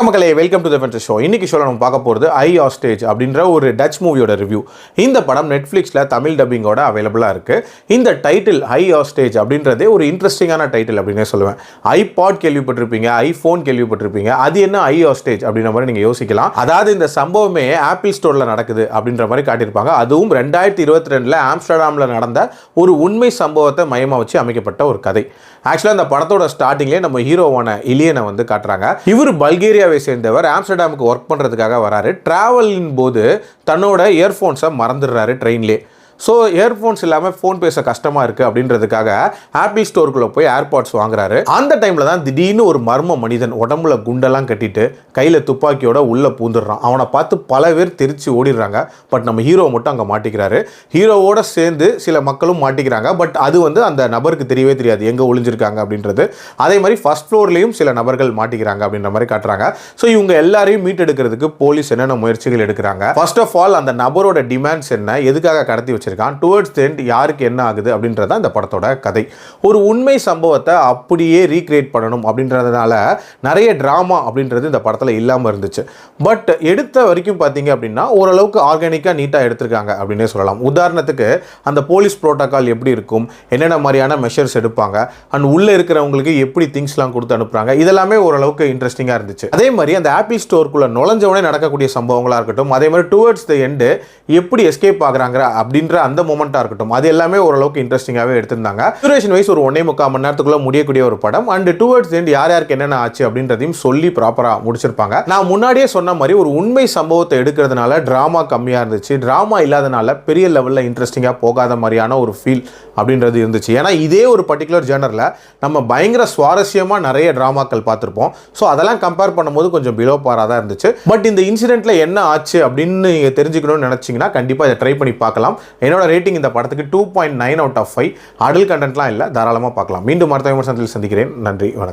மக்களே, welcome to the venture show. இன்னைக்கு ஷோல நம்ம பார்க்க போகிறது ஐ ஹாஸ்டேஜ் அப்படின்ற ஒரு டச் மூவியோட ரிவ்யூ. இந்த படம் நெட்ஃப்ளிக்ஸில் தமிழ் டப்பிங்கோட அவைலபிளாக இருக்குது. இந்த டைட்டில் ஐ ஹாஸ்டேஜ் அப்படின்றதே ஒரு இன்ட்ரெஸ்டிங்கான டைட்டில் அப்படின்னே சொல்லுவேன். ஐபாட் கேள்விப்பட்டிருப்பீங்க, ஐஃபோன் கேள்விப்பட்டிருப்பீங்க, அது என்ன ஐ ஹாஸ்டேஜ் அப்படின்ற மாதிரி நீங்கள் யோசிக்கலாம். அதாவது இந்த சம்பவமே ஆப்பிள் ஸ்டோரில் நடக்குது அப்படின்ற மாதிரி காட்டியிருப்பாங்க. அதுவும் 2022 ஆம்ஸ்டர்டாமில் நடந்த ஒரு உண்மை சம்பவத்தை மையமாக வச்சு அமைக்கப்பட்ட ஒரு கதை. ஆக்சுவலாக இந்த படத்தோட ஸ்டார்டிங்லேயே நம்ம ஹீரோவான இலியனை வந்து காட்டுறாங்க. இவர் பல்கேரியாவை சேர்ந்தவர், ஆம்ஸ்டர்டாமுக்கு ஒர்க் பண்ணுறதுக்காக வராரு. டிராவலின் போது தன்னோட இயர்ஃபோன்ஸை மறந்துடுறாரு ட்ரெயின்லேயே. ஸோ இயர்ஃபோன்ஸ் இல்லாமல் ஃபோன் பேச கஷ்டமாக இருக்குது அப்படின்றதுக்காக ஆப்பிள் ஸ்டோருக்குள்ளே போய் ஏர்பாட்ஸ் வாங்குறாரு. அந்த டைமில் தான் திடீர்னு ஒரு மர்ம மனிதன் உடம்புல குண்டெல்லாம் கட்டிட்டு கையில் துப்பாக்கியோட உள்ளே பூந்துடுறான். அவனை பார்த்து பல பேர் தெரிச்சு ஓடிடுறாங்க. பட் நம்ம ஹீரோ மட்டும் அங்கே மாட்டிக்கிறாரு. ஹீரோவோட சேர்ந்து சில மக்களும் மாட்டிக்கிறாங்க. பட் அது வந்து அந்த நபருக்கு தெரியவே தெரியாது எங்கே ஒளிஞ்சிருக்காங்க அப்படின்றது. அதே மாதிரி ஃபர்ஸ்ட் ஃப்ளோர்லேயும் சில நபர்கள் மாட்டிக்கிறாங்க அப்படின்ற மாதிரி காட்டுறாங்க. ஸோ இவங்க எல்லாரையும் மீட்டெடுக்கிறதுக்கு போலீஸ் என்னென்ன முயற்சிகள் எடுக்கிறாங்க. ஃபர்ஸ்ட் ஆஃப் ஆல் அந்த நபரோட டிமாண்ட்ஸ் என்ன, எதுக்காக கடத்தி வச்சிருக்கான், டுவர்ட்ஸ் தி எண்ட் யாருக்கு என்ன ஆகுது அப்படின்றத இந்த படத்தோட கதை. ஒரு உண்மை சம்பவத்தை அப்படியே ரீக்ரியேட் பண்ணணும் அப்படின்றதுனால நிறைய டிராமா அப்படின்றது இந்த படத்தில் இல்லாமல் இருந்துச்சு. பட் எடுத்த வரைக்கும் பார்த்தீங்க அப்படின்னா ஓரளவுக்கு ஆர்கானிக்காக நீட்டாக எடுத்திருக்காங்க அப்படின்னே சொல்லலாம். உதாரணத்துக்கு அந்த போலீஸ் புரோட்டோகால் எப்படி இருக்கும், என்னென்ன மாதிரியான மெஷர்ஸ் எடுப்பாங்க, அண்ட் உள்ளே இருக்கிறவங்களுக்கு எப்படி திங்ஸ்லாம் கொடுத்து அனுப்புகிறாங்க, இதெல்லாமே ஓரளவுக்கு இன்ட்ரெஸ்டிங்காக இருந்துச்சு. அதே மாதிரி அந்த ஆப்பிள் ஸ்டோருக்குள்ளே நுழைஞ்சவனே நடக்கக்கூடிய சம்பவங்களாக இருக்கட்டும், அதே மாதிரி டுவர்ட்ஸ் தி எண்டு எப்படி எஸ்கேப் ஆகுறாங்க அப்படின்ற அந்த மொமெண்ட்டாக இருக்கட்டும், அது எல்லாமே ஓரளவுக்கு இன்ட்ரெஸ்டிங்காகவே எடுத்திருந்தாங்க. டியூரேஷன் வைஸ் ஒரு 1.25 மணி நேரத்துக்குள்ள முடியக்கூடிய ஒரு படம். அண்ட் டுவர்ட்ஸ் தி எண்ட் யார் யாருக்கு என்னென்ன ஆச்சு அப்படின்றதையும் சொல்லி ப்ராப்பராக முடிச்சிருப்பாங்க. நான் முன்னாடியே சொன்ன மாதிரி ஒரு உண்மை சம்பவத்தை எடுக்கிறதுனால டிராமா கம்மியாக இருந்துச்சு. டிராமா இல்லாதனால பெரிய லெவலில் இன்ட்ரெஸ்டிங்காக போகாத மாதிரியான ஒரு ஃபீல் அப்படின்றது இருந்துச்சு. ஏன்னா இதே ஒரு பர்டிகுலர் ஜேனரில் நம்ம பயங்கர சுவாரஸ்யமாக நிறைய டிராமாக்கள் பார்த்துருப்போம். ஸோ அதெல்லாம் கம்பேர் பண்ணும்போது கொஞ்சம் பிலோ பாராக தான் இருந்துச்சு. பட் இந்த இன்சிடென்ட்டில் என்ன ஆச்சு அப்படின்னு நீங்கள் தெரிஞ்சுக்கணும்னு நினச்சிங்கன்னா கண்டிப்பாக இதை ட்ரை பண்ணி பார்க்கலாம். என்னோட ரேட்டிங் இந்த படத்துக்கு 2.9 out of 5. அடல் கண்டென்ட்லாம் இல்லை, தாராளமாக பார்க்கலாம். மீண்டும் அடுத்த விமர்சனத்தில் சந்திக்கிறேன். நன்றி, வணக்கம்.